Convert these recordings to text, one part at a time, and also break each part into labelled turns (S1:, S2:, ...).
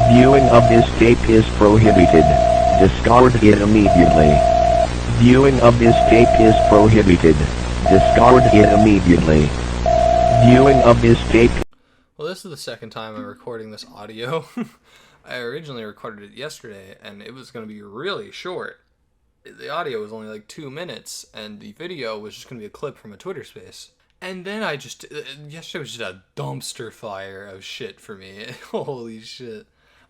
S1: Viewing of this tape is prohibited. Discard it immediately. Viewing of this tape is prohibited. Discard it immediately. Viewing of this tape.
S2: Well, this is the second time I'm recording this audio. I originally recorded it yesterday, and it was going to be really short. The audio was only like 2 minutes, and the video was just going to be a clip from a Twitter space. And then yesterday was just a dumpster fire of shit for me. Holy shit.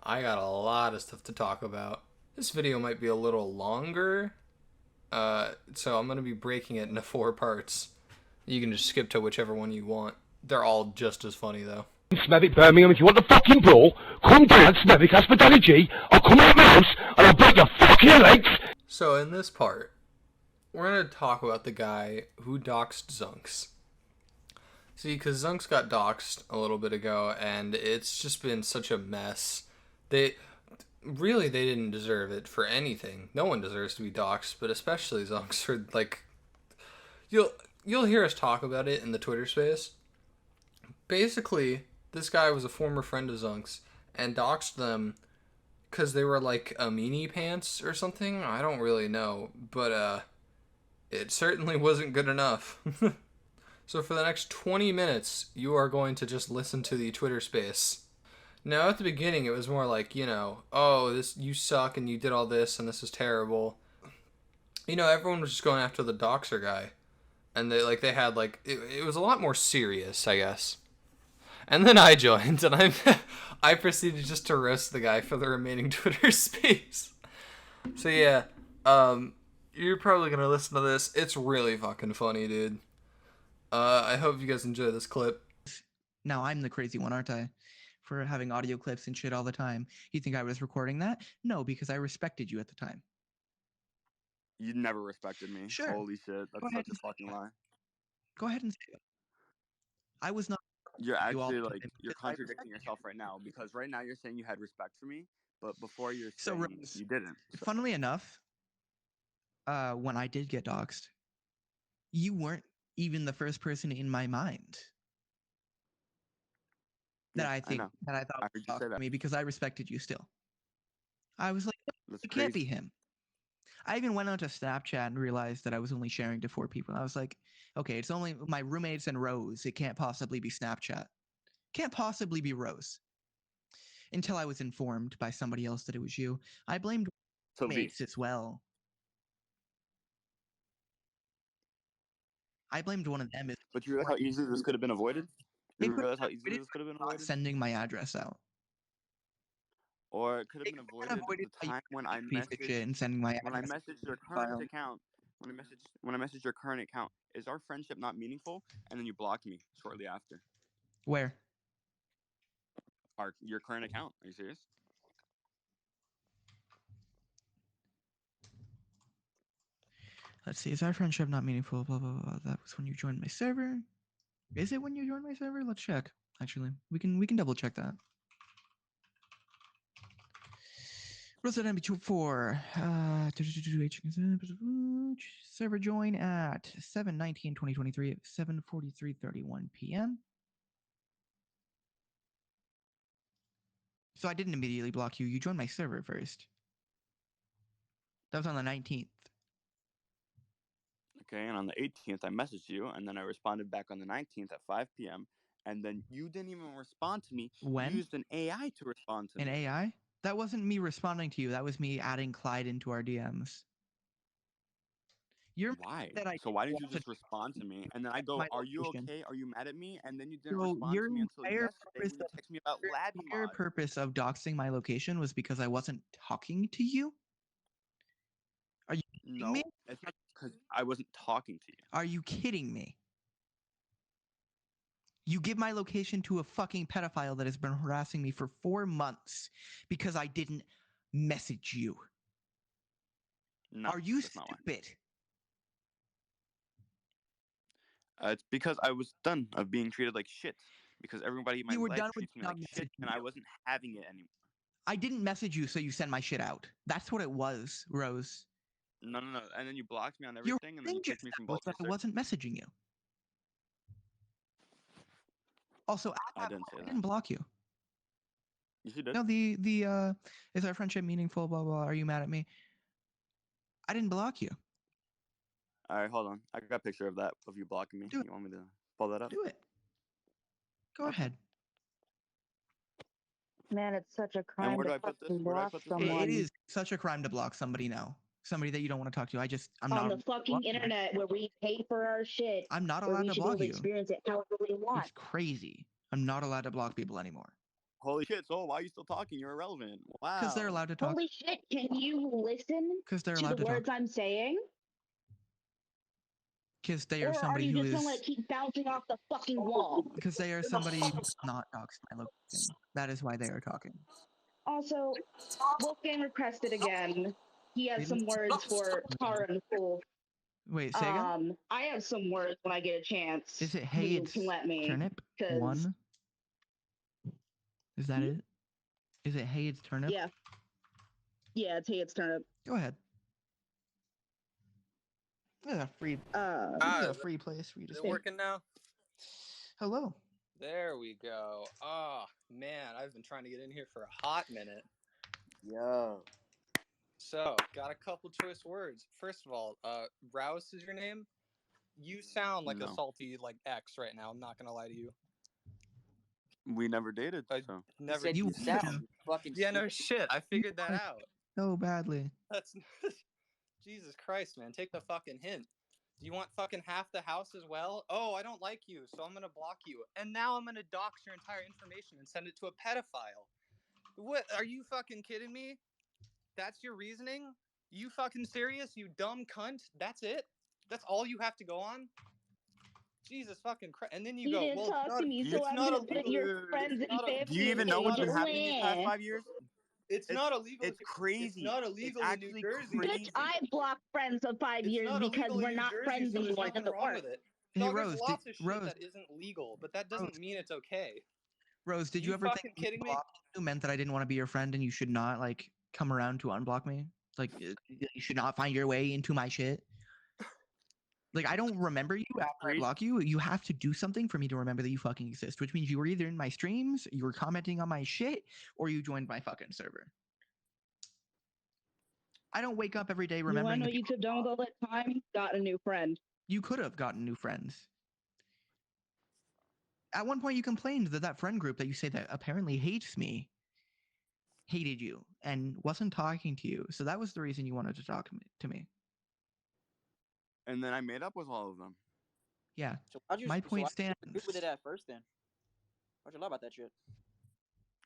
S2: I got a lot of stuff to talk about. This video might be a little longer, so I'm going to be breaking it into 4 parts. You can just skip to whichever one you want. They're all just as funny, though.
S3: Smevik Birmingham, if you want the fucking brawl, come down Smevik, Hospitality G, I'll come out of my house, and I'll break your fucking legs!
S2: So in this part, we're going to talk about the guy who doxed Zunks. See, because Zunks got doxed a little bit ago, and it's just been such a mess. They didn't deserve it for anything. No one deserves to be doxed, but especially Zunks. For, like, you'll hear us talk about it in the Twitter space. Basically, this guy was a former friend of Zunks and doxed them because they were like a meanie pants or something. I don't really know, but it certainly wasn't good enough. So for the next 20 minutes, you are going to just listen to the Twitter space. Now, at the beginning, it was more like, oh, you suck and you did all this and this is terrible. Everyone was just going after the doxer guy. And they had it was a lot more serious, I guess. And then I joined, and I proceeded just to roast the guy for the remaining Twitter space. So yeah, you're probably gonna listen to this. It's really fucking funny, dude. I hope you guys enjoy this clip.
S4: Now I'm the crazy one, aren't I? For having audio clips and shit all the time. You think I was recording that? No, because I respected you at the time.
S5: You never respected me.
S4: Sure.
S5: Holy shit, that's such a fucking lie.
S4: Go ahead and say it. I was not.
S5: You're actually you're contradicting yourself right now, because right now you're saying you had respect for me, but before you're saying you didn't. So.
S4: Funnily enough, when I did get doxxed, you weren't even the first person in my mind that I thought would dox me, because I respected you still. I was like, it can't be him. I even went onto Snapchat and realized that I was only sharing to 4 people. I was like, okay, it's only my roommates and Rowse. It can't possibly be Snapchat. Can't possibly be Rowse. Until I was informed by somebody else that it was you. I blamed roommates as well. I blamed one of them.
S5: But you realize how easily this could have been avoided? You realize how easily this could have been avoided?
S4: Sending my address out.
S5: Or it could have been avoided at the time when I messaged your current account. When I messaged your current account, is our friendship not meaningful? And then you blocked me shortly after.
S4: Where?
S5: Your current account. Are you serious?
S4: Let's see. Is our friendship not meaningful? Blah blah blah. That was when you joined my server. Is it when you joined my server? Let's check. Actually, we can double check that. Resident MB24, server join at 7/19/2023 at 7:43:31 p.m. So I didn't immediately block you. You joined my server first. That was on the 19th.
S5: Okay, and on the 18th, I messaged you, and then I responded back on the 19th at 5 p.m., and then you didn't even respond to me.
S4: When?
S5: You used an AI to respond to me.
S4: An AI? That wasn't me responding to you. That was me adding Clyde into our DMs.
S5: Why? So why didn't you just respond to me? And then I go, are you okay? Are you mad at me? And then you didn't respond to me until yesterday when you text me about Labby mod.
S4: Your purpose of doxing my location was because I wasn't talking to you? Are you kidding me?
S5: No, it's because I wasn't talking to you.
S4: Are you kidding me? You give my location to a fucking pedophile that has been harassing me for 4 months because I didn't message you.
S5: No,
S4: are you stupid?
S5: It's because I was done of being treated like shit. Because everybody in my life treats me like shit, and I wasn't having it anymore.
S4: I didn't message you, so you send my shit out. That's what it was, Rowse.
S5: No. And then you blocked me on everything, and then you kicked me from both.
S4: I wasn't messaging you. Also, I didn't block you.
S5: You did?
S4: No, is our friendship meaningful? Blah blah. Are you mad at me? I didn't block you.
S5: All right, hold on. I got a picture of that of you blocking me.
S4: Do it.
S5: You want me to pull that up?
S4: Do it. Go ahead.
S6: Man, it's such a crime
S5: where do
S6: to
S5: I put this?
S6: fucking
S5: Where do I
S6: block
S5: put this?
S6: someone.
S4: It is such a crime to block somebody now. Somebody that you don't want to talk to. I'm
S6: on
S4: not
S6: the fucking internet where we pay for our shit.
S4: I'm not
S6: where
S4: allowed
S6: we
S4: to
S6: should be able
S4: block
S6: to
S4: you.
S6: experience it however we want.
S4: It's crazy. I'm not allowed to block people anymore.
S5: Holy shit! So why are you still talking? You're irrelevant. Wow.
S4: Because they're allowed to talk.
S6: Holy shit! Can you listen
S4: Because they're
S6: to
S4: allowed
S6: the
S4: to
S6: words
S4: talk.
S6: I'm saying?
S4: Because they are
S6: Or
S4: somebody
S6: are you
S4: who
S6: just
S4: is.
S6: gonna keep bouncing off the fucking wall?
S4: Because they are somebody who's not doxed my location. That is why they are talking.
S6: Also, Wolfgang requested again. He has some words for Tara and Folf.
S4: Wait, say again?
S6: I have some words when I get a chance.
S4: Is it hey
S6: you
S4: it's
S6: can let me,
S4: turnip? One? Is that it? Is it hey it's turnip?
S6: Yeah. Yeah, it's hey it's turnip.
S4: Go ahead. Yeah, free. This is a free place for you to
S2: Is it
S4: stay.
S2: working now?
S4: Hello.
S2: There we go. Oh man, I've been trying to get in here for a hot minute.
S7: Yo.
S2: So, got a couple choice words. First of all, Rowse is your name. You sound like a salty ex right now. I'm not gonna lie to you.
S5: We never dated, so.
S2: Never.
S7: Said you sound fucking.
S2: Yeah, no shit. I figured that out.
S4: So badly.
S2: That's Jesus Christ, man. Take the fucking hint. Do you want fucking half the house as well? Oh, I don't like you, so I'm gonna block you. And now I'm gonna dox your entire information and send it to a pedophile. What? Are you fucking kidding me? That's your reasoning? You fucking serious? You dumb cunt? That's it? That's all you have to go on? Jesus fucking Christ. And then you go,
S6: didn't
S2: well,
S6: talk to me, so I'm gonna put your friends and family.
S5: Do you even know what's been happening these past 5 years?
S2: It's not illegal.
S5: It's crazy.
S2: It's not illegal in New Jersey.
S6: Bitch, I blocked friends of 5 years because we're not friends anymore. It doesn't work.
S4: Hey, Rose,
S2: there's lots of shit that isn't legal, but that doesn't mean it's okay.
S4: Rose, did you ever think
S2: kidding me?
S4: Blocking meant that I didn't want to be your friend and you should not come around to unblock me? You should not find your way into my shit. I don't remember you after I block you. You have to do something for me to remember that you fucking exist, which means you were either in my streams, you were commenting on my shit, or you joined my fucking server. I don't wake up every day remembering.
S6: You want to know you could have done with all that time? Got a new friend.
S4: You could have gotten new friends. At one point, you complained that friend group that you say that apparently hates me hated you and wasn't talking to you. So that was the reason you wanted to talk to me.
S5: And then I made up with all of them.
S4: Yeah. So my point stands.
S7: Agree with it at first, then. Why'd you lie about that shit?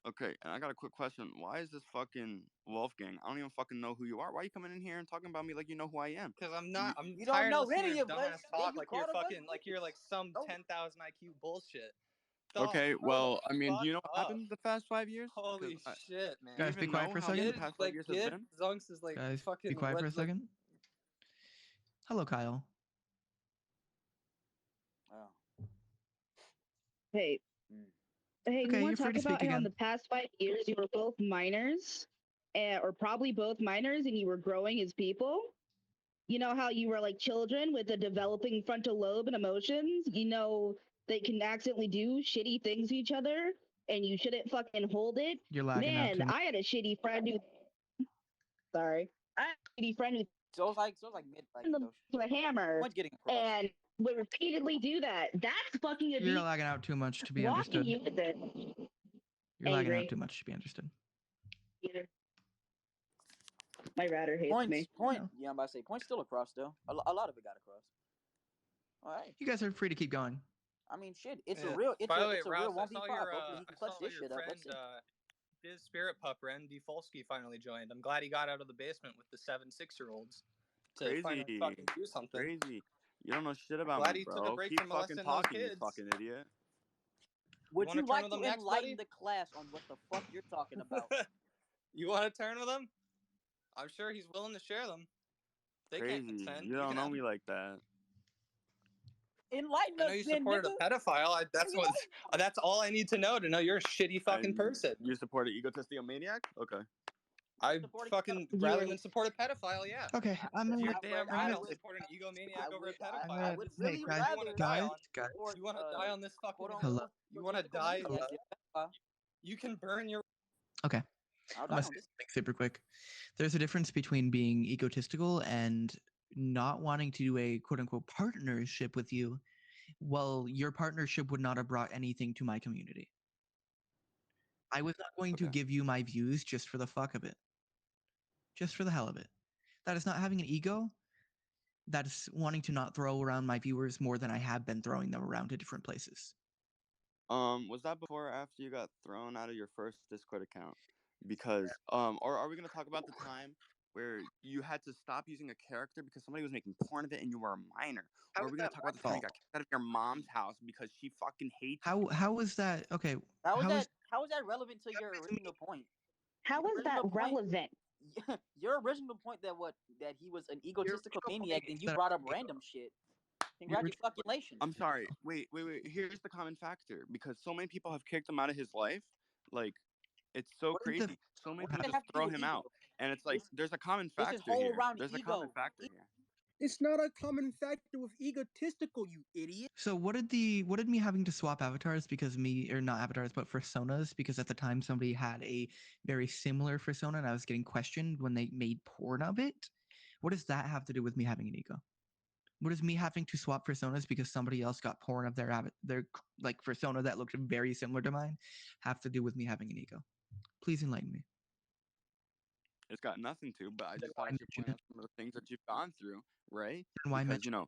S5: Okay, and I got a quick question. Why is this fucking Wolfgang? I don't even fucking know who you are. Why are you coming in here and talking about me like you know who I am?
S2: Because I'm not. I'm
S7: you
S2: tired
S7: don't know
S2: of listening
S7: any
S2: to
S7: of
S2: dumbass
S7: us.
S2: talk like you're fucking like some 10,000 IQ bullshit.
S5: Okay, well, I mean, do you know what happened the past 5 years?
S2: Holy shit, man!
S4: Guys, be quiet for a second.
S2: Zonks is
S4: Guys,
S2: fucking.
S4: Be quiet for a second. Hello, Kyle.
S7: Wow.
S6: Hey. Hey,
S4: okay,
S6: you want to talk about how
S4: again.
S6: in the past 5 years you were both minors, or probably both minors, and you were growing as people? You know how you were like children with a developing frontal lobe and emotions? You know they can accidentally do shitty things to each other, and you shouldn't fucking hold it?
S4: You're lagging out too much.
S6: I had a shitty friend who... Sorry. I had a shitty friend who...
S7: So it's like mid,
S6: with a hammer, and would repeatedly do that. That's fucking abuse.
S4: You're lagging out too much to be understood.
S6: You with it.
S4: You're lagging out too much to be understood.
S6: Either. My router hates me.
S7: Yeah, I'm about to say points still across though. A lot of it got across. All right.
S4: You guys are free to keep going.
S7: I mean, shit. It's a real. It's a real 1v5. Hopefully he can clutch this shit up. Let's see.
S2: Dizspiritpup NDFolfsky finally joined. I'm glad he got out of the basement with the 7 6-year-olds to finally fucking do something.
S5: Crazy. You don't know shit about
S2: glad
S5: me,
S2: he
S5: bro.
S2: took a break
S5: Keep
S2: from
S5: fucking
S2: molesting
S5: talking,
S2: those
S5: you
S2: kids.
S5: fucking idiot.
S7: Would you like to enlighten the class on what the fuck you're talking about?
S2: You want to turn with him? I'm sure he's willing to share them. They can't consent.
S5: You don't know me like that.
S7: Enlighten us,
S2: I know you supported a pedophile. That's all I need to know you're a shitty fucking person.
S5: You support an egotistical maniac? Okay.
S2: I fucking rather than support a pedophile, yeah.
S4: Okay,
S2: You're damn right. I'll support an egomaniac over a pedophile.
S7: I would really rather.
S4: Guys.
S2: You want to die on this fucking?
S4: Hello.
S2: You want to die? You can burn your
S4: Okay. I'm gonna say something super quick. There's a difference between being egotistical and not wanting to do a quote-unquote partnership with you. Well, your partnership would not have brought anything to my community. I was not going to give you my views just for the fuck of it. Just for the hell of it. That is not having an ego. That is wanting to not throw around my viewers more than I have been throwing them around to different places.
S5: Was that before or after you got thrown out of your first Discord account? Because, or are we gonna talk about the time where you had to stop using a character because somebody was making porn of it and you were a minor? Or are we gonna talk about the time you got kicked out of your mom's house because she fucking hates you?
S4: How was that? Okay.
S7: How is that relevant to your original point?
S6: How is that relevant?
S7: Your original point that he was an egotistical maniac, and you brought up random shit. Congratulations.
S5: I'm sorry. Wait. Here's the common factor. Because so many people have kicked him out of his life. Like, it's so crazy. So many people just throw him out. And it's like, there's a common factor here. There's a common factor here.
S8: It's not a common factor with egotistical, you idiot.
S4: So what did me having to swap avatars because not avatars, but personas, because at the time somebody had a very similar persona and I was getting questioned when they made porn of it? What does that have to do with me having an ego? What does me having to swap personas because somebody else got porn of their like persona that looked very similar to mine have to do with me having an ego? Please enlighten me.
S5: It's got nothing to, but I just thought I should point out some of the things that you've gone through, right?
S4: And why
S5: because,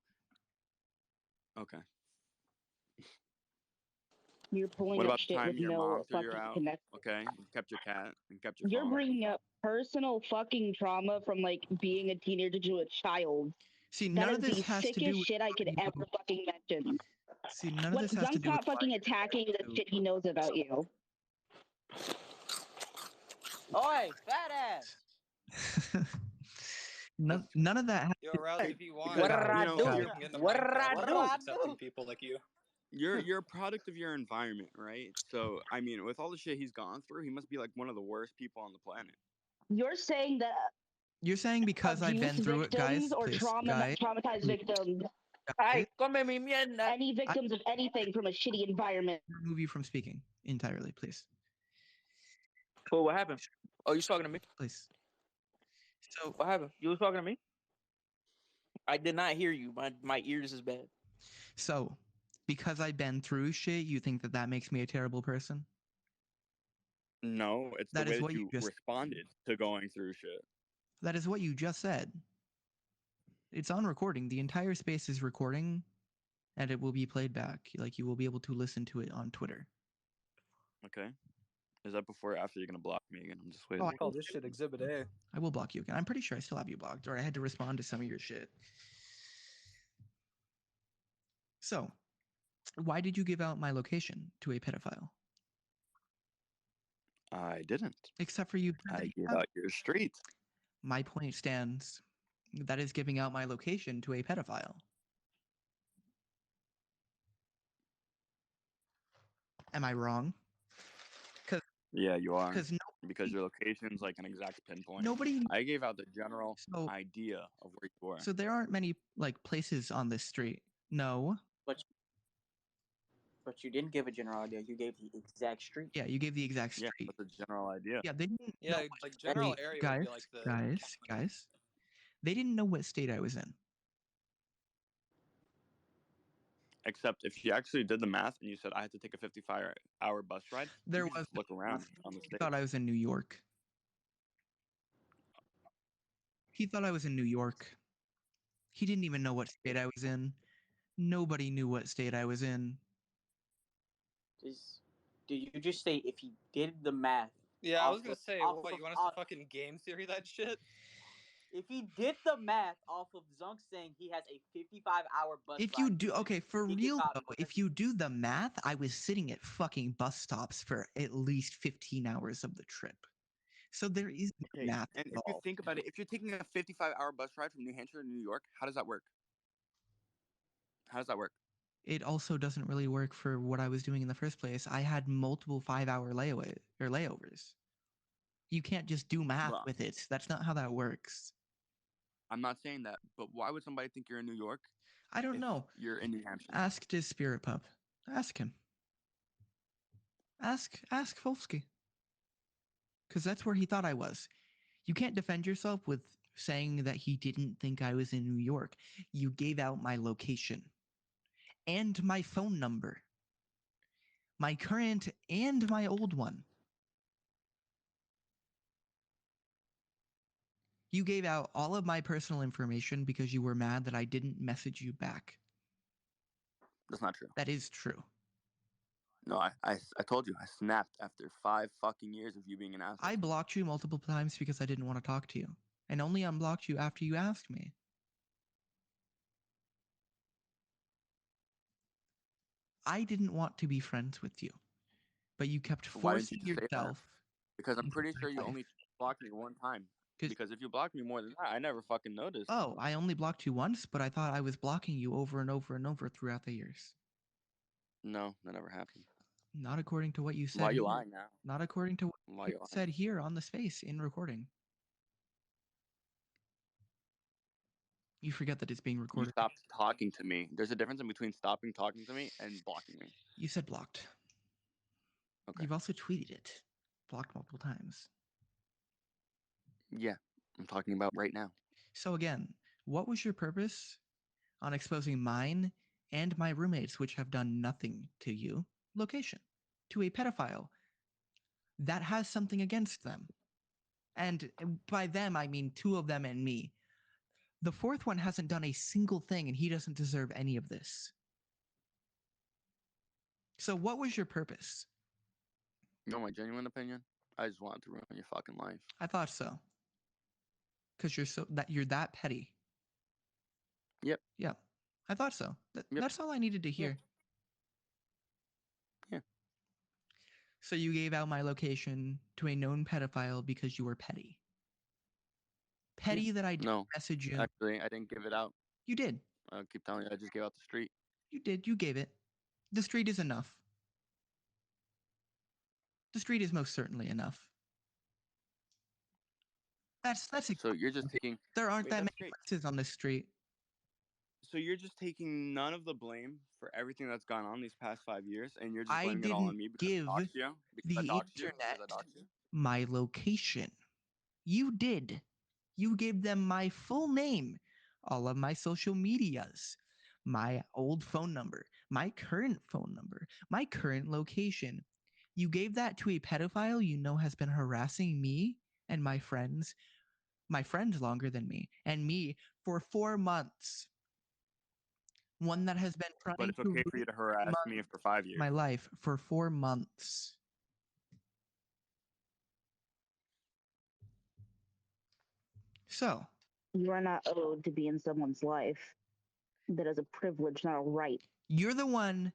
S5: okay.
S6: You're pulling
S5: what
S6: up
S5: about
S6: shit
S5: time
S6: with
S5: your
S6: no
S5: mom threw you
S6: fucking
S5: out?
S6: connection.
S5: Okay, you kept your cat and kept your
S6: You're
S5: phone.
S6: bringing up personal fucking trauma from like being a teenager to a child.
S4: See, none of this has to do with
S6: shit I could ever fucking mention.
S4: See, none of this has to do with
S6: not fucking attacking the shit he knows about you.
S7: Oi, fat ass.
S4: None of that.
S2: Yo, Rowse, if you want,
S7: What I do?
S2: you can get in the Minecraft
S7: What I
S2: accepting
S7: do?
S2: people like you.
S5: You're a product of your environment, right? So, I mean, with all the shit he's gone through, he must be like one of the worst people on the planet.
S6: You're saying that.
S4: You're saying because I've been through it, guys.
S6: Or
S4: please,
S6: traumatized victims.
S7: Ay, come mi mierda.
S6: Any victims of anything from a shitty environment.
S4: Remove you from speaking entirely, please.
S7: Well, what happened? Oh, you talking to me?
S4: Please. So
S7: what happened? You was talking to me? I did not hear you. My ears is bad.
S4: So, because I've been through shit, you think that makes me a terrible person?
S5: No, it's the way that you responded to going through shit.
S4: That is what you just said. It's on recording. The entire space is recording, and it will be played back. Like, you will be able to listen to it on Twitter.
S5: Okay. Is that before or after you're going to block me again? I'm just waiting.
S2: I call this shit Exhibit A.
S4: I will block you again. I'm pretty sure I still have you blocked, or I had to respond to some of your shit. So, why did you give out my location to a pedophile?
S5: I didn't.
S4: Except for you.
S5: I gave out your street.
S4: My point stands. That is giving out my location to a pedophile. Am I wrong?
S5: Yeah, you are. Because your location's like an exact pinpoint. I gave out the general idea of where you were.
S4: So there aren't many like places on this street. No.
S7: But you didn't give a general idea. You gave the exact street.
S4: Yeah, you gave the exact street.
S5: Yeah, but the general idea.
S4: Yeah, they didn't.
S2: Yeah, like general area would be like the
S4: guys. They didn't know what state I was in.
S5: Except if you actually did the math and you said I had to take a 55-hour bus ride,
S4: there
S5: you
S4: was
S5: look around on the state.
S4: He thought I was in New York. He thought I was in New York. He didn't even know what state I was in. Nobody knew what state I was in.
S7: Did you just say if he did the math?
S2: Yeah, I was gonna say, what, you want us to fucking game theory that shit?
S7: If he did the math off of Zunk saying he has a 55-hour bus ride.
S4: If you do, okay, for real though, if you do the math, I was sitting at fucking bus stops for at least 15 hours of the trip. So there is math
S5: and
S4: involved.
S5: If you think about it, if you're taking a 55-hour bus ride from New Hampshire to New York, how does that work? How does that work?
S4: It also doesn't really work for what I was doing in the first place. I had multiple 5-hour layovers. You can't just do math with it. That's not how that works.
S5: I'm not saying that, but why would somebody think you're in New York?
S4: I don't know.
S5: You're in New Hampshire.
S4: Ask Dizspiritpup. Ask him. Ask Folfsky. Because that's where he thought I was. You can't defend yourself with saying that he didn't think I was in New York. You gave out my location and my phone number, my current and my old one. You gave out all of my personal information because you were mad that I didn't message you back.
S5: That's not true.
S4: That is true.
S5: No, I told you. I snapped after 5 fucking years of you being an asshole.
S4: I blocked you multiple times because I didn't want to talk to you. And only unblocked you after you asked me. I didn't want to be friends with you. But you kept forcing yourself.
S5: Because I'm pretty sure you only blocked me one time. Because if you blocked me more than that, I never fucking noticed.
S4: Oh, I only blocked you once, but I thought I was blocking you over and over and over throughout the years.
S5: No, that never happened.
S4: Not according to what you said.
S5: Why are you lying now?
S4: Not according to what you said here on the space in recording. You forget that it's being recorded.
S5: You stopped talking to me. There's a difference in between stopping talking to me and blocking me.
S4: You said blocked. Okay. You've also tweeted it. Blocked multiple times.
S5: Yeah, I'm talking about right now.
S4: So again, what was your purpose on exposing mine and my roommates, which have done nothing to you, location, to a pedophile that has something against them? And by them, I mean 2 of them and me. The 4th one hasn't done a single thing, and he doesn't deserve any of this. So what was your purpose?
S5: You know my genuine opinion? I just wanted to ruin your fucking life.
S4: I thought so. Because you're that petty.
S5: Yep.
S4: Yeah. I thought so. That's all I needed to hear.
S5: Yeah.
S4: So you gave out my location to a known pedophile because you were petty. Petty that I didn't message you.
S5: Actually, I didn't give it out.
S4: You did.
S5: I keep telling you, I just gave out the street.
S4: You did. You gave it. The street is enough. The street is most certainly enough. That's
S5: So you're just taking.
S4: There aren't that many places on this street.
S5: So you're just taking none of the blame for everything that's gone on these past 5 years, and you're just blaming it all on me because I doxed you?
S4: The internet my location. You did. You gave them my full name, all of my social medias, my old phone number, my current phone number, my current location. You gave that to a pedophile you know has been harassing me and my friends longer than me, and me for 4 months. One that has been trying to.
S5: But it's okay for you to harass me for 5 years.
S4: My life for 4 months. So.
S6: You are not owed to be in someone's life. That is a privilege, not a right.
S4: You're the one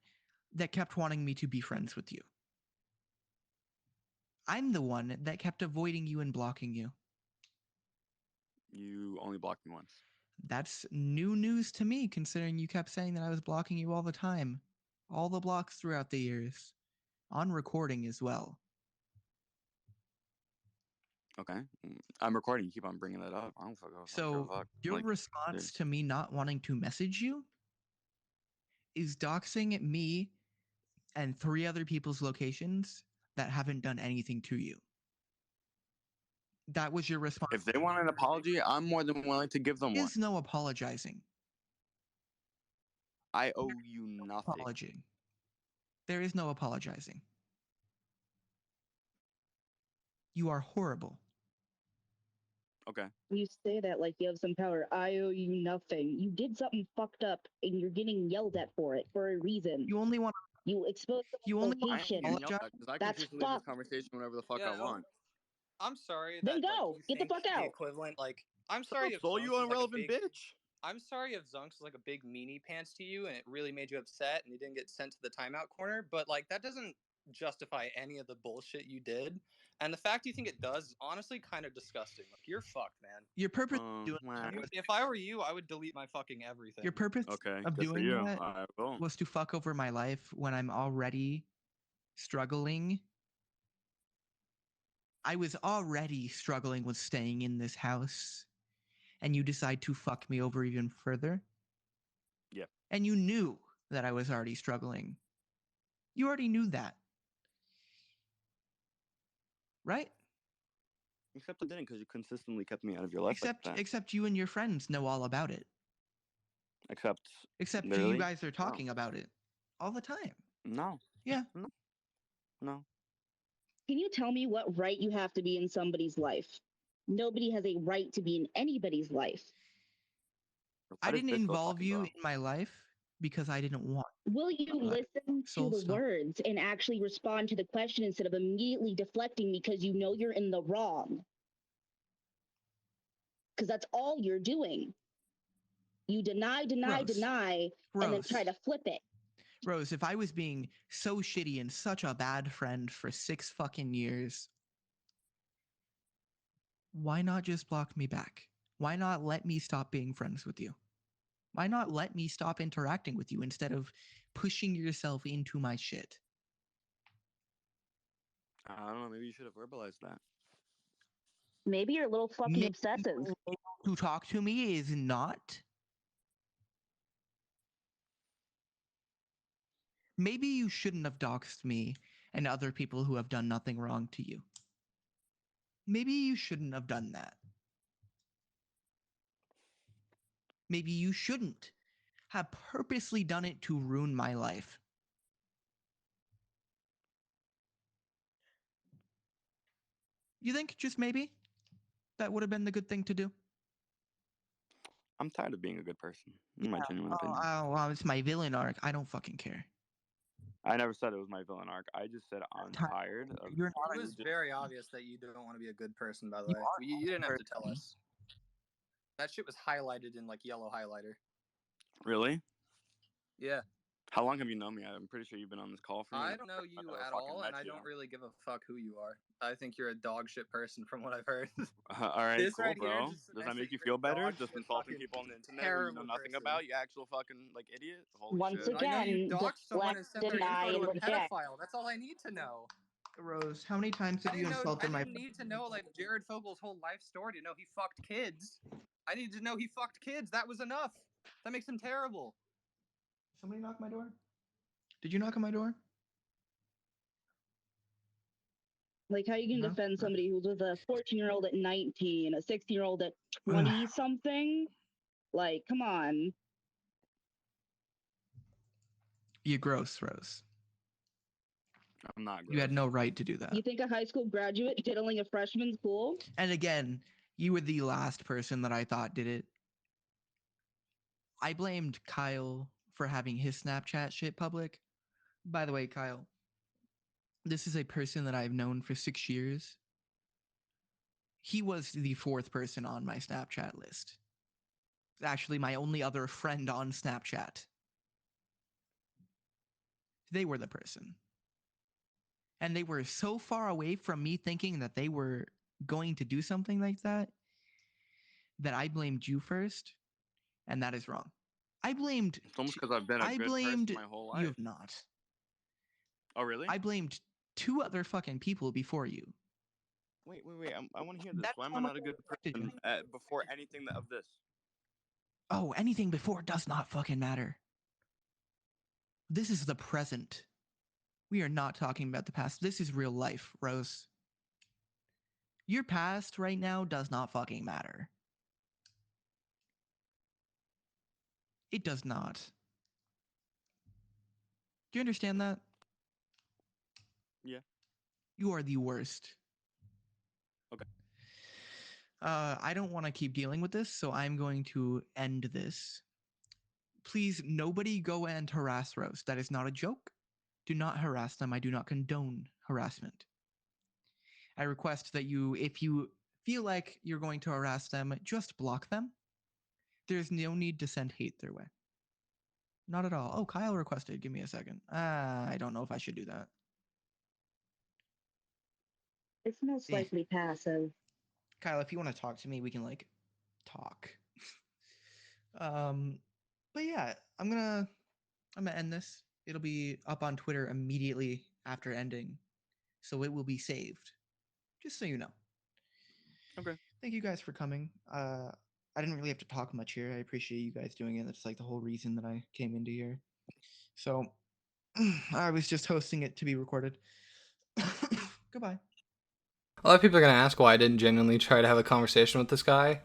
S4: that kept wanting me to be friends with you. I'm the one that kept avoiding you and blocking you.
S5: You only blocked me once.
S4: That's new news to me, considering you kept saying that I was blocking you all the time. All the blocks throughout the years. On recording as well.
S5: Okay. I'm recording. You keep on bringing that up. I don't fuck up.
S4: So, your response to me not wanting to message you is doxing me and 3 other people's locations that haven't done anything to you. That was your response.
S5: If they want an apology, I'm more than willing to give them one.
S4: There is no apologizing.
S5: I owe you nothing.
S4: Apologizing. There is no apologizing. You are horrible.
S5: Okay.
S6: You say that like you have some power. I owe you nothing. You did something fucked up, and you're getting yelled at for it for a reason.
S4: You only want.
S6: You expose
S4: You only want.
S5: That's fucked. This conversation whenever the fuck I want.
S2: I'm sorry.
S6: Then go. Get the fuck out.
S2: The equivalent, like, I'm sorry if
S5: you irrelevant bitch.
S2: I'm sorry if Zunks was like a big meanie pants to you and it really made you upset and you didn't get sent to the timeout corner, but like that doesn't justify any of the bullshit you did. And the fact you think it does is honestly kind of disgusting. Like, you're fucked, man.
S4: Your purpose
S2: if I were you, I would delete my fucking everything.
S4: Your purpose of doing that was to fuck over my life when I'm already struggling. I was already struggling with staying in this house, and you decide to fuck me over even further.
S5: Yep.
S4: And you knew that I was already struggling. You already knew that. Right?
S5: Except I didn't, because you consistently kept me out of your life like that.
S4: Except you and your friends know all about it.
S5: Except
S4: you guys are talking about it all the time.
S5: No.
S4: Yeah.
S5: No.
S6: Can you tell me what right you have to be in somebody's life? Nobody has a right to be in anybody's life.
S4: I didn't involve you in my life because I didn't want.
S6: Will you listen to the words and actually respond to the question instead of immediately deflecting because you know you're in the wrong? Because that's all you're doing. You deny, and then try to flip it.
S4: Rose, if I was being so shitty and such a bad friend for 6 fucking years, why not just block me back? Why not let me stop being friends with you? Why not let me stop interacting with you instead of pushing yourself into my shit?
S5: I don't know. Maybe you should have verbalized that.
S6: Maybe you're a little fucking obsessive.
S4: To talk to me is not. Maybe you shouldn't have doxed me and other people who have done nothing wrong to you. Maybe you shouldn't have done that. Maybe you shouldn't have purposely done it to ruin my life. You think just maybe that would have been the good thing to do?
S5: I'm tired of being a good person. In my genuine opinion.
S4: Oh, it's my villain arc. I don't fucking care.
S5: I never said it was my villain arc. I just said I'm tired of.
S2: It was very obvious that you don't want to be a good person, by the way. You didn't have to tell us. That shit was highlighted in like yellow highlighter.
S5: Really?
S2: Yeah.
S5: How long have you known me? I'm pretty sure you've been on this call for me.
S2: I don't know you at all, and I don't really give a fuck who you are. I think you're a dog shit person from what I've heard.
S5: All right, cool, right bro. Does that make you feel better? Just insulting people on the internet who you know nothing about, you actual fucking like idiot. Holy
S6: Once
S5: shit.
S6: again,
S2: I know you doxed someone and sent their
S6: deny,
S2: info to a
S6: and
S2: pedophile. That's all I need to know.
S4: Rose, how many times have you insulted my?
S2: I didn't need to know like Jared Fogel's whole life story to know he fucked kids. I needed to know he fucked kids. That was enough. That makes him terrible.
S4: Somebody knock my door? Did you knock on my door?
S6: Like, how you can defend somebody who's with a 14-year-old at 19, a 16-year-old at 20-something? Like, come on.
S4: You're gross, Rose.
S5: I'm not gross.
S4: You had no right to do that.
S6: You think a high school graduate diddling a freshman's cool?
S4: And again, you were the last person that I thought did it. I blamed Kyle for having his Snapchat shit public. By the way, Kyle, this is a person that I've known for 6 years. He was the 4th person on my Snapchat list. Actually, my only other friend on Snapchat. They were the person. And they were so far away from me thinking that they were going to do something like that I blamed you first, and that is wrong. I blamed.
S5: It's almost because I've been a good person my whole life.
S4: You have not.
S5: Oh, really?
S4: I blamed 2 other fucking people before you.
S5: Wait. I want to hear this. Why am I not a good person before anything of this?
S4: Oh, anything before does not fucking matter. This is the present. We are not talking about the past. This is real life, Rose. Your past right now does not fucking matter. It does not. Do you understand that?
S5: Yeah.
S4: You are the worst.
S5: Okay.
S4: I don't want to keep dealing with this, so I'm going to end this. Please, nobody go and harass Rose. That is not a joke. Do not harass them. I do not condone harassment. I request that you, if you feel like you're going to harass them, just block them. There's no need to send hate their way. Not at all. Oh, Kyle requested. Give me a second. I don't know if I should do that.
S6: It's most likely passive.
S4: Kyle, if you want to talk to me, we can like talk. But yeah, I'm gonna end this. It'll be up on Twitter immediately after ending, so it will be saved. Just so you know.
S5: Okay.
S4: Thank you guys for coming. I didn't really have to talk much here. I appreciate you guys doing it. That's like the whole reason that I came into here. So I was just hosting it to be recorded. Goodbye.
S2: A lot of people are gonna ask why I didn't genuinely try to have a conversation with this guy.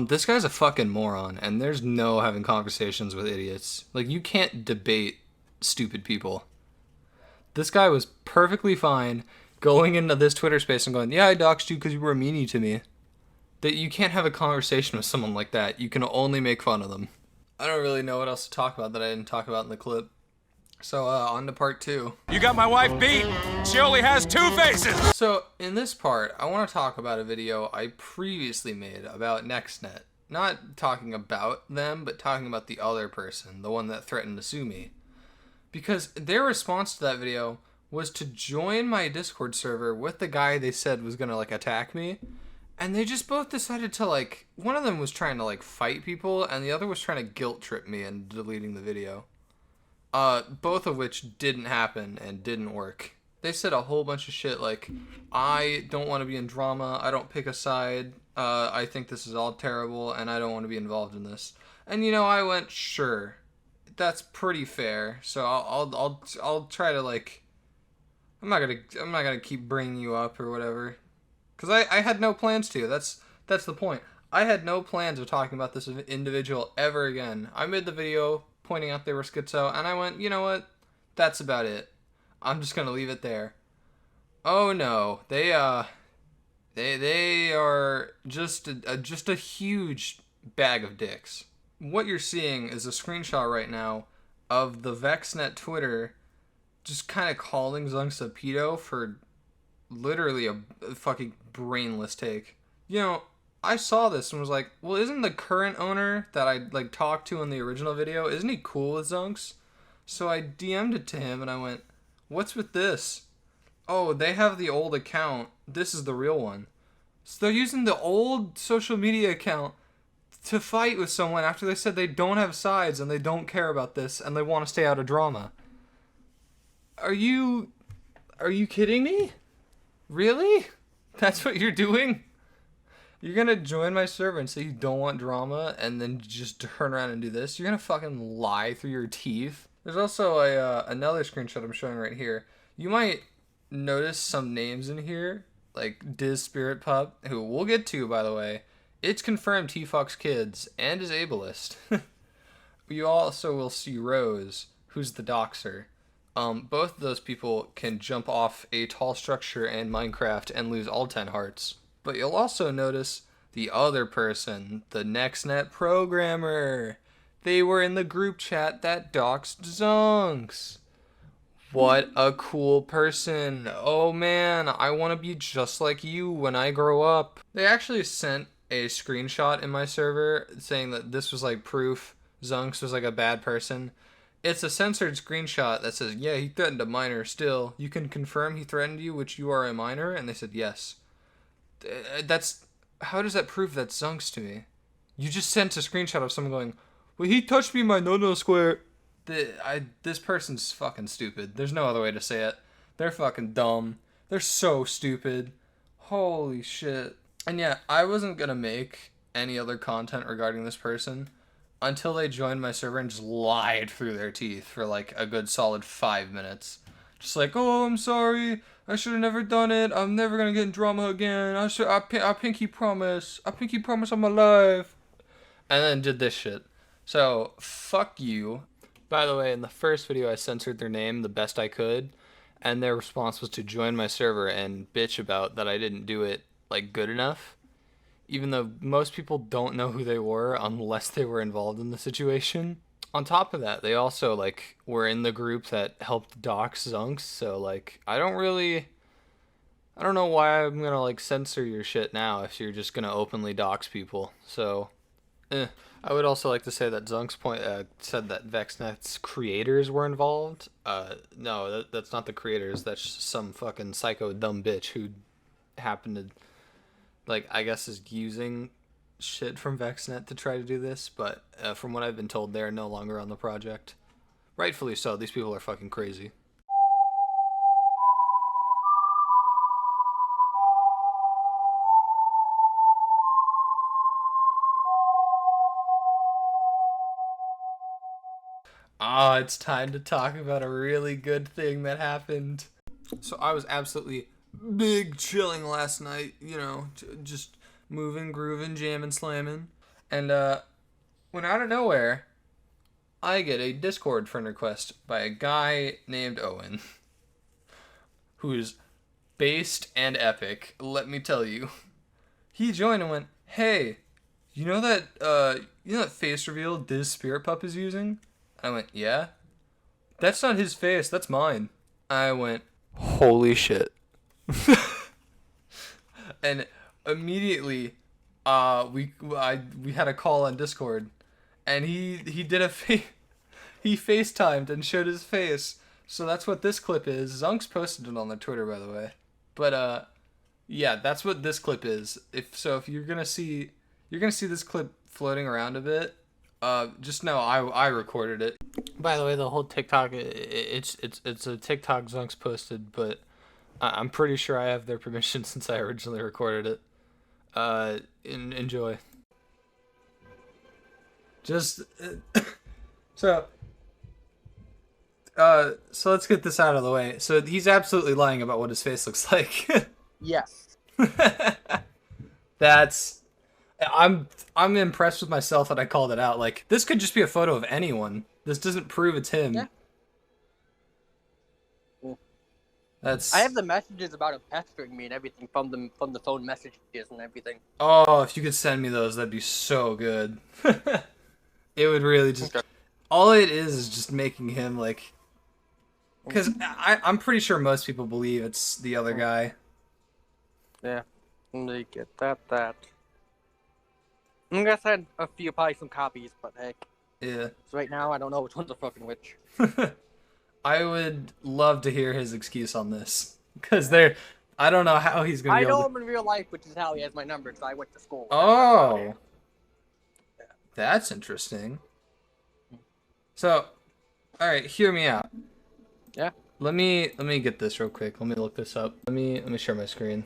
S2: This guy's a fucking moron, and there's no having conversations with idiots. Like, you can't debate stupid people. This guy was perfectly fine going into this Twitter space and going, yeah, I doxed you because you were a meanie to me. That you can't have a conversation with someone like that. You can only make fun of them. I don't really know what else to talk about that I didn't talk about in the clip. So, on to part 2.
S9: You got my wife beat. She only has 2 faces.
S2: So, in this part, I want to talk about a video I previously made about NextNet. Not talking about them, but talking about the other person, the one that threatened to sue me. Because their response to that video was to join my Discord server with the guy they said was gonna, like, attack me. And they just both decided to, like, one of them was trying to, like, fight people, and the other was trying to guilt trip me into deleting the video. Both of which didn't happen and didn't work. They said a whole bunch of shit like, I don't want to be in drama, I don't pick a side, I think this is all terrible, and I don't want to be involved in this. And, you know, I went, sure, that's pretty fair, so I'll try to, like, I'm not gonna keep bringing you up or whatever. Because I had no plans to. That's the point. I had no plans of talking about this individual ever again. I made the video pointing out they were schizo, and I went, you know what? That's about it. I'm just gonna leave it there. Oh no, they are just a huge bag of dicks. What you're seeing is a screenshot right now of the VexNet Twitter just kind of calling Zunks a pedo for literally a fucking brainless take. You know, I saw this and was like, well, isn't the current owner that I, like, talked to in the original video, isn't he cool with Zunks? So I DM'd it to him and I went, what's with this? Oh, they have the old account. This is the real one. So they're using the old social media account to fight with someone after they said they don't have sides and they don't care about this and they want to stay out of drama. Are you kidding me? Really? That's what you're doing? You're gonna join my server and say you don't want drama and then just turn around and do this? You're gonna fucking lie through your teeth? There's also another screenshot I'm showing right here. You might notice some names in here, like Dizspiritpup, who we'll get to, by the way. It's confirmed he fucks kids and is ableist. You also will see Rowse, who's the doxer. Both of those people can jump off a tall structure in Minecraft and lose all 10 hearts. But you'll also notice the other person, the NextNet programmer. They were in the group chat that doxed Zunks. What a cool person. Oh man, I want to be just like you when I grow up. They actually sent a screenshot in my server saying that this was like proof Zunks was like a bad person. It's a censored screenshot that says, yeah, he threatened a minor still. You can confirm he threatened you, which you are a minor? And they said, yes. How does that prove that's Zunks to me? You just sent a screenshot of someone going, well, he touched me in my no-no square. This person's fucking stupid. There's no other way to say it. They're fucking dumb. They're so stupid. Holy shit. And yeah, I wasn't gonna make any other content regarding this person until they joined my server and just lied through their teeth for like a good solid 5 minutes. Just like, oh, I'm sorry. I should have never done it. I'm never gonna get in drama again. I pinky promise. I pinky promise I'm alive. And then did this shit. So, fuck you. By the way, in the first video I censored their name the best I could, and their response was to join my server and bitch about that I didn't do it, like, good enough. Even though most people don't know who they were unless they were involved in the situation. On top of that, they also, like, were in the group that helped dox Zunks, so, like, I don't know why I'm gonna, like, censor your shit now if you're just gonna openly dox people, so, I would also like to say that Zunks said that VexNet's creators were involved. No, that's not the creators, that's just some fucking psycho dumb bitch who happened to, like, I guess is using shit from VexNet to try to do this, but from what I've been told, they're no longer on the project. Rightfully so, these people are fucking crazy. Ah, it's time to talk about a really good thing that happened. So I was absolutely big chilling last night, you know, just moving, grooving, jamming, slamming. And when out of nowhere, I get a Discord friend request by a guy named Owen, who's based and epic, let me tell you. He joined and went, "Hey, you know that face reveal Dizspiritpup is using?" I went, "Yeah." "That's not his face, that's mine." I went, "Holy shit." And immediately, we had a call on Discord, and he did he FaceTimed and showed his face. So that's what this clip is. Zunks posted it on their Twitter, by the way. But yeah, that's what this clip is. If you're gonna see this clip floating around a bit, just know I recorded it. By the way, the whole TikTok, it's a TikTok Zunks posted, but I'm pretty sure I have their permission since I originally recorded it. Enjoy. Just so let's get this out of the way. So he's absolutely lying about what his face looks like.
S7: Yes.
S2: I'm impressed with myself that I called it out. Like, this could just be a photo of anyone. This doesn't prove it's him.
S7: Yeah.
S2: That's.
S7: I have the messages about him pestering me and everything from the phone messages and everything.
S2: Oh, if you could send me those, that'd be so good. It would really just. Okay. All it is just making him like. Because I'm pretty sure most people believe it's the other guy.
S7: Yeah. They get that. I'm gonna send a few, probably some copies, but hey.
S2: Yeah.
S7: So right now, I don't know which one's the fucking which.
S2: I would love to hear his excuse on this. Because I don't know how he's gonna be able to...
S7: I know him in real life, which is how he has my number, because I went to school.
S2: Oh. Yeah. That's interesting. So, alright, hear me out.
S7: Yeah?
S2: Let me get this real quick. Let me look this up. Let me share my screen.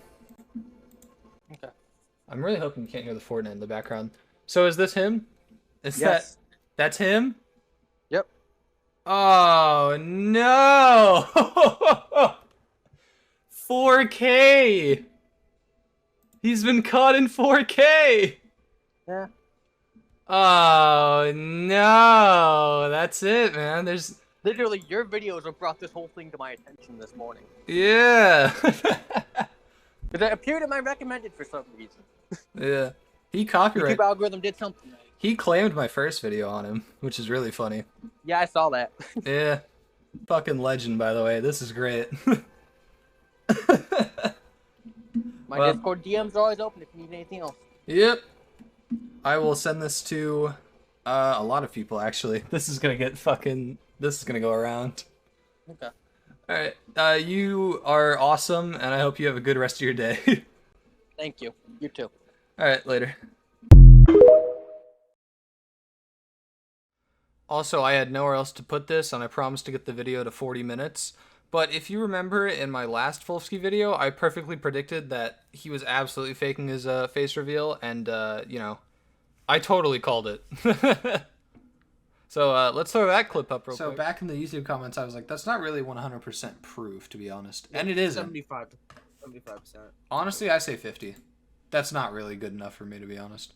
S7: Okay.
S2: I'm really hoping you can't hear the Fortnite in the background. So is this him?
S7: Yes.
S2: That's him?
S7: Yep.
S2: Oh no! 4K! He's been caught in 4K!
S7: Yeah.
S2: Oh no! That's it, man. There's
S7: literally your videos have brought this whole thing to my attention this morning.
S2: Yeah.
S7: Because it appeared in my recommended for some reason.
S2: Yeah. He copyrighted.
S7: YouTube algorithm did something right.
S2: He claimed my first video on him, which is really funny.
S7: Yeah, I saw that.
S2: Yeah. Fucking legend, by the way. This is great.
S7: My Discord DMs are always open if you need anything else.
S2: Yep. I will send this to a lot of people, actually. This is gonna go around.
S7: Okay.
S2: Alright. You are awesome, and I hope you have a good rest of your day.
S7: Thank you. You too.
S2: Alright, later. Also, I had nowhere else to put this, and I promised to get the video to 40 minutes. But if you remember in my last Folfsky video, I perfectly predicted that he was absolutely faking his face reveal, and, you know, I totally called it. So, let's throw that clip up real quick. So, back in the YouTube comments, I was like, that's not really 100% proof, to be honest. Yeah, and it isn't.
S8: 75%.
S2: Honestly, I say 50. That's not really good enough for me, to be honest.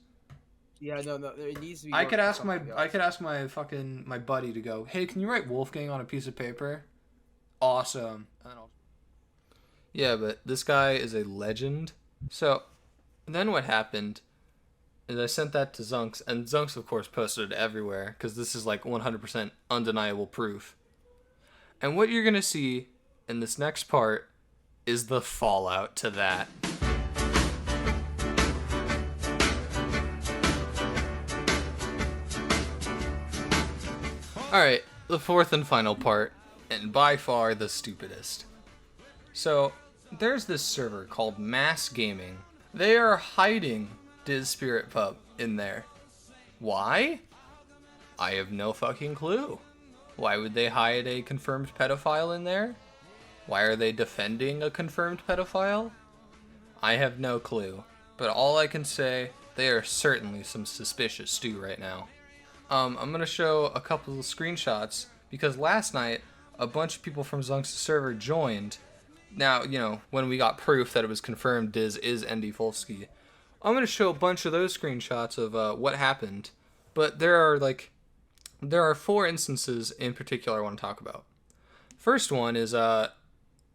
S8: Yeah, no, it needs to be.
S2: I could ask my buddy to go, hey, can you write Wolfgang on a piece of paper? Awesome. Yeah, but this guy is a legend. So, then what happened is I sent that to Zunks, and Zunks, of course, posted it everywhere, because this is like 100% undeniable proof. And what you're going to see in this next part is the fallout to that. Alright, the fourth and final part, and by far the stupidest. So, there's this server called Mass Gaming. They are hiding Dizspiritpup in there. Why? I have no fucking clue. Why would they hide a confirmed pedophile in there? Why are they defending a confirmed pedophile? I have no clue. But all I can say, they are certainly some suspicious stew right now. I'm gonna show a couple of screenshots because last night a bunch of people from Zunks' server joined, now, you know, when we got proof that it was confirmed Diz is NDFolfsky, I'm going to show a bunch of those screenshots of what happened. But there are 4 instances in particular I want to talk about. First one is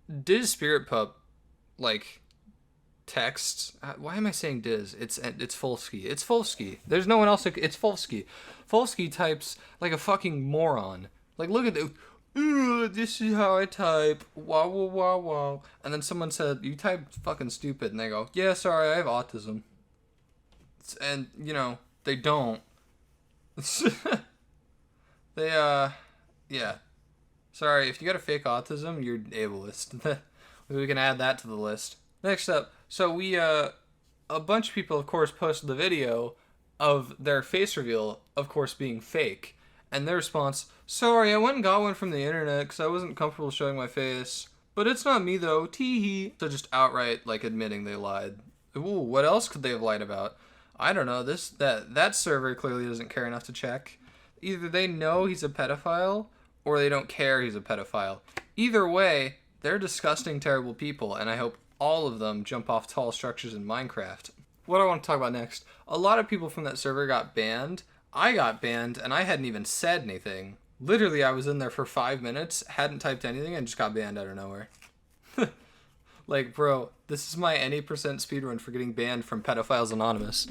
S2: Dizspiritpup, like, text. Why am I saying Diz? It's Folfsky. It's Folfsky. There's no one else. It's Folfsky. Folfsky types like a fucking moron. Like, look at the. This is how I type. Wow, wow, wow, wow. And then someone said, "You type fucking stupid," and they go, "Yeah, sorry, I have autism." And you know they don't. Yeah. Sorry, if you got a fake autism, you're ableist. We can add that to the list. Next up, so we, a bunch of people, of course, posted the video of their face reveal, of course, being fake. And their response, "Sorry, I went and got one from the internet because I wasn't comfortable showing my face. But it's not me, though, tee-hee." So just outright, like, admitting they lied. Ooh, what else could they have lied about? I don't know, that server clearly doesn't care enough to check. Either they know he's a pedophile, or they don't care he's a pedophile. Either way, they're disgusting, terrible people, and I hope all of them jump off tall structures in Minecraft. What I want to talk about next, a lot of people from that server got banned. I got banned, and I hadn't even said anything. Literally, I was in there for 5 minutes, hadn't typed anything, and just got banned out of nowhere. Like, bro, this is my any % speedrun for getting banned from Pedophiles Anonymous.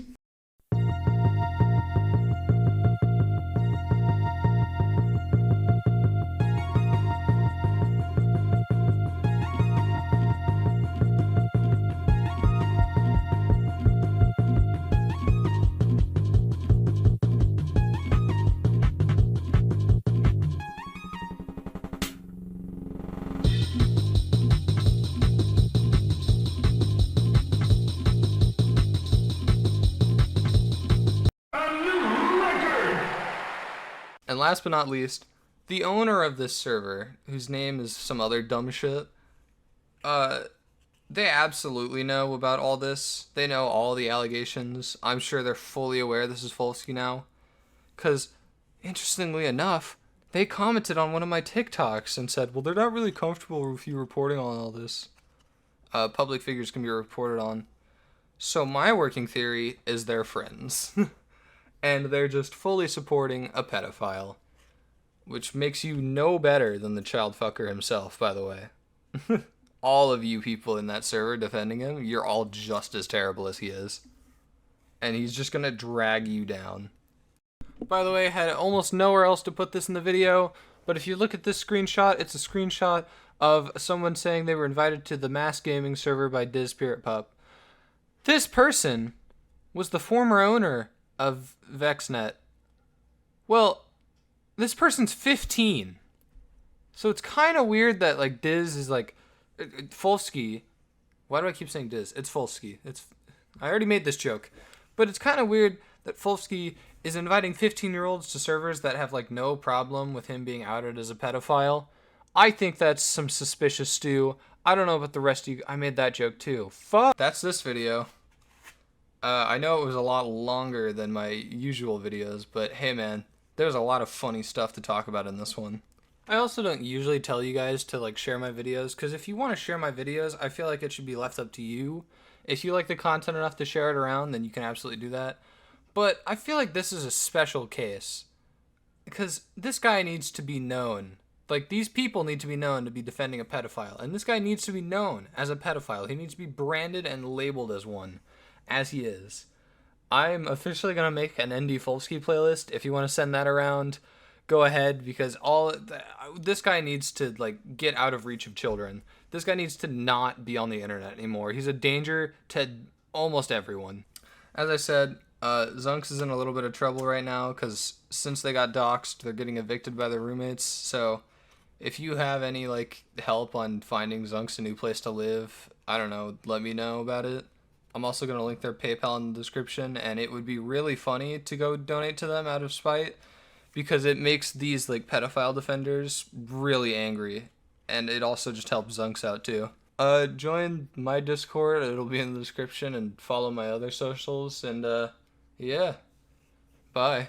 S2: And last but not least, the owner of this server, whose name is some other dumb shit, they absolutely know about all this. They know all the allegations. I'm sure they're fully aware this is Folfsky now. Because, interestingly enough, they commented on one of my TikToks and said, well, they're not really comfortable with you reporting on all this. Public figures can be reported on. So my working theory is they're friends. And they're just fully supporting a pedophile. Which makes you no better than the child fucker himself, by the way. All of you people in that server defending him, you're all just as terrible as he is. And he's just gonna drag you down. By the way, I had almost nowhere else to put this in the video, but if you look at this screenshot, it's a screenshot of someone saying they were invited to the mass gaming server by Dizspiritpup. This person was the former owner of VexNet. Well, this person's 15. So it's kind of weird that, like, Diz is, like, Folfsky. Why do I keep saying Diz? It's Folfsky. I already made this joke. But it's kind of weird that Folfsky is inviting 15-year-olds to servers that have, like, no problem with him being outed as a pedophile. I think that's some suspicious stew. I don't know about the rest of you. I made that joke, too. Fuck. That's this video. I know it was a lot longer than my usual videos, but hey man, there's a lot of funny stuff to talk about in this one. I also don't usually tell you guys to like share my videos, because if you want to share my videos, I feel like it should be left up to you. If you like the content enough to share it around, then you can absolutely do that. But I feel like this is a special case, because this guy needs to be known. Like, these people need to be known to be defending a pedophile, and this guy needs to be known as a pedophile. He needs to be branded and labeled as one. As he is. I'm officially going to make an NDFolfsky playlist. If you want to send that around, go ahead, because this guy needs to, like, get out of reach of children. This guy needs to not be on the internet anymore. He's a danger to almost everyone. As I said, Zunks is in a little bit of trouble right now, because since they got doxxed, they're getting evicted by their roommates. So if you have any, like, help on finding Zunks a new place to live, I don't know, let me know about it. I'm also going to link their PayPal in the description, and it would be really funny to go donate to them out of spite, because it makes these, like, pedophile defenders really angry, and it also just helps Zunks out, too. Join my Discord, it'll be in the description, and follow my other socials, and, yeah, bye.